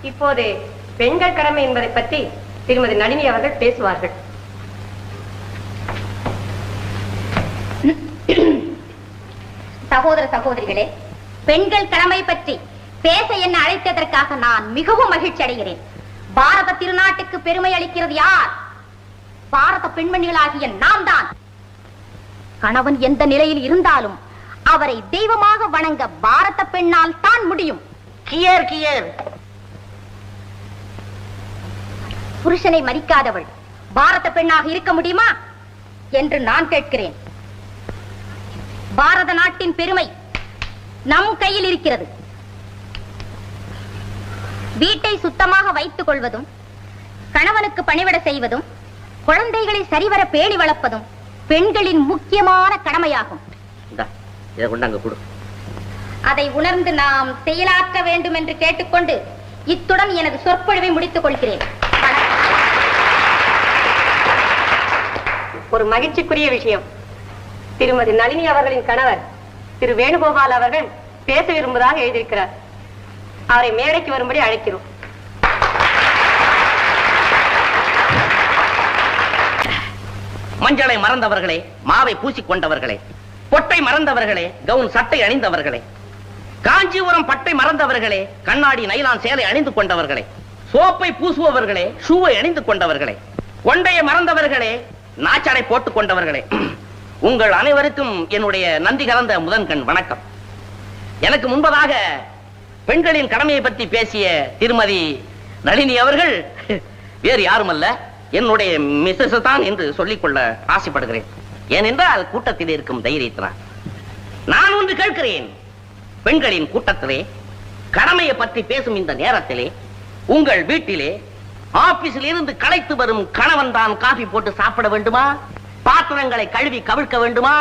இப்போது பெண்கள் கடமை என்பதை பற்றி திருமதி நளினி அவர்கள் பேசுவார்கள். சகோதர சகோதரிகளே, பெண்கள் கடமை பற்றி பேச என்ன அழைத்ததற்காக நான் மிகவும் மகிழ்ச்சி அடைகிறேன். பாரத திருநாட்டுக்கு பெருமை அளிக்கிறது யார்? பாரத பெண்மணிகளாகிய நாம் தான். கணவன் எந்த நிலையில் இருந்தாலும் அவரை தெய்வமாக வணங்க பாரத பெண்ணால் தான் முடியும். Gear gear. புருஷனை மதிக்காதவள் பாரத பெண்ணாக இருக்க முடியுமா என்று நான் கேட்கிறேன். பாரத நாட்டின் பெருமை நம் கையில் இருக்கிறது. வீட்டை சுத்தமாக வைத்துக் கொள்வதும், கணவனுக்கு பணிவிட செய்வதும், குழந்தைகளை சரிவர பேணி வளர்ப்பதும் பெண்களின் முக்கியமான கடமையாகும். அதை உணர்ந்து நாம் செயலாற்ற வேண்டும் என்று கேட்டுக்கொண்டு இத்துடன் எனது சொற்பொழிவை முடித்துக் கொள்கிறேன். ஒரு மகிழ்ச்சிக்குரிய விஷயம், திருமதி நளினி அவர்களின் கணவர் திரு வேணுகோபால் அவர்கள் பேச விரும்புவதாக எழுதியிருக்கிறார். அவரை மேடைக்கு வரும்படி அழைக்கிறோம். மஞ்சளை மறந்தவர்களே, மாவை பூசிக்கொண்டவர்களே, பொட்டை மறந்தவர்களே, கவுன் சட்டை அணிந்தவர்களே, காஞ்சிபுரம் பட்டை மறந்தவர்களே, கண்ணாடி நைலான் சேலை அணிந்து கொண்டவர்களே, சோப்பை பூசுபவர்களே, ஷூவை அணிந்து கொண்டவர்களே, கொண்டையை மறந்தவர்களே, நாச்சடை போட்டுக் கொண்டவர்களே, உங்கள் அனைவருக்கும் என்னுடைய நன்றி கலந்த முதன்கண் வணக்கம். எனக்கு முன்பதாக பெண்களின் கடமையை பற்றி பேசிய திருமதி நளினி அவர்கள் வேறு யாரும் அல்ல, என்னுடைய மிஸ்ஸஸ் தான் என்று சொல்லிக்கொள்ள ஆசைப்படுகிறேன். ஏனென்றால் கூட்டத்தில் இருக்கும் தைரியத்தினால். நான் ஒன்று கேட்கிறேன், பெண்களின் கூட்டத்திலே கடமையை பற்றி பேசும் இந்த நேரத்திலே உங்கள் வீட்டிலே ஆபீஸில் இருந்து களைத்து வரும் கணவன் தான் காபி போட்டு சாப்பிட வேண்டுமா? பாத்திரங்களை கழுவி கவிழ்க்க வேண்டுமா?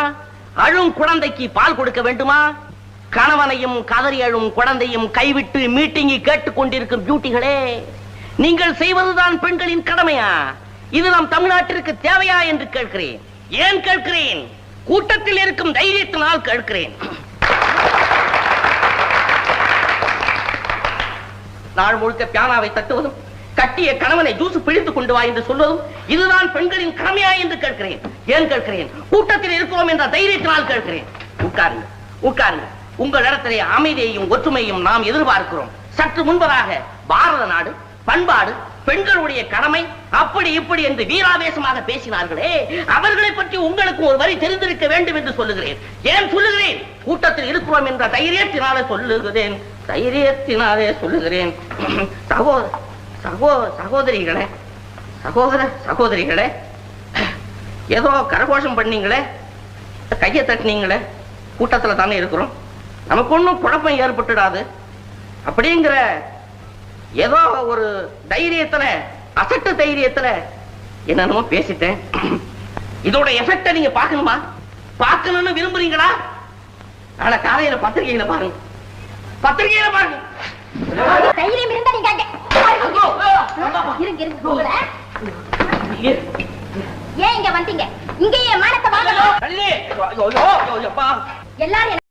அழும் குழந்தைக்கு பால் கொடுக்க வேண்டுமா? கணவனையும் கதறி அழும் குழந்தையும் கைவிட்டு மீட்டிங்கை கேட்டுக் கொண்டிருக்கும் பியூட்டிகளே, நீங்கள் செய்வதுதான் பெண்களின் கடமையா? இது நம் தமிழ்நாட்டிற்கு தேவையா என்று கேட்கிறேன். ஏன் கேட்கிறேன்? கூட்டத்தில் இருக்கும் தைரியத்தினால் கேட்கிறேன். நாள் முழுக்க பியானாவை தட்டுவதும், கட்டிய கணவனை ஜூசு பிழித்து கொண்டு வா என்று சொல்வதும் இதுதான் பெண்களின் கடமையா என்று கேட்கிறேன். ஏன் கேட்கிறேன்? கூட்டத்தில் இருக்கிறோம் என்ற தைரியத்தினால் கேட்கிறேன். உட்காருங்க, உட்காருங்க. உங்கள் இடத்திலே அமைதியையும் ஒற்றுமையும் நாம் எதிர்பார்க்கிறோம். சற்று முன்பதாக பாரத நாடு, பண்பாடு, பெண்களுடைய கடமை, அப்படி இப்படி என்று வீராவேசமாக பேசினார்களே, அவர்களை பற்றி உங்களுக்கு ஒரு வரி தெரிந்திருக்க வேண்டும் என்று சொல்லுகிறேன். ஏன் சொல்லுகிறேன்? கூட்டத்தில் இருக்கிறோம் என்ற தைரியத்தினாலே சொல்லுகிறேன். தைரியத்தினாலே சொல்லுகிறேன். சகோதரிகளே, சகோதரிகளே, ஏதோ கரகோஷம் பண்ணீங்களே, கையை தட்டினீங்களே, கூட்டத்தில் தானே இருக்கிறோம், நமக்கு ஒன்றும் குழப்பம் ஏற்பட்டுடாது அப்படிங்கிற ஏதோ ஒரு தைரியத்துல, அசட்டு தைரியத்துல என்னென்னமோ பேசிட்டேன். இதோட எஃபெக்ட நீங்க பாக்கணுமா? பார்க்கணும்னு விரும்புறீங்களா? ஆனா காலையில பத்திரிகையில பாருங்க, பத்திரிகையில பாருங்க. தைரியம் இருந்தா நீங்க ஏன் இங்க வந்தீங்க? இங்கேயே மானத்தை வாங்கணும். எல்லாரும்